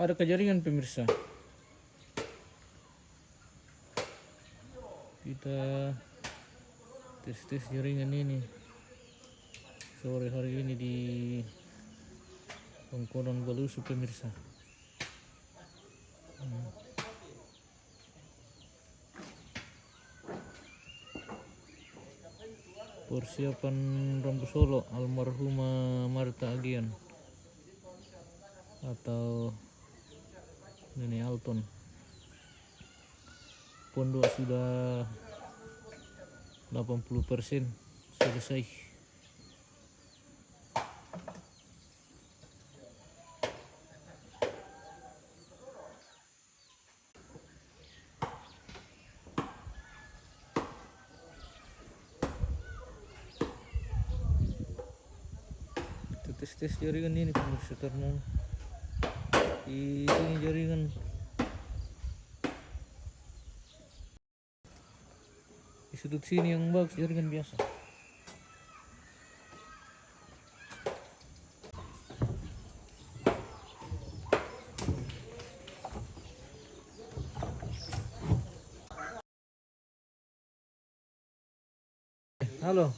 Ada kejaringan pemirsa. Kita tes jaringan ini sore hari ini di Pangkodang Balusu pemirsa. Persiapan Rambu Solo almarhumah Martha Agian atau Nenek Alton. Pondok sudah 80% selesai. Tes jaringan ini pemirsa, karena ini jaringan di sudut sini yang bagus, jaringan biasa. Halo.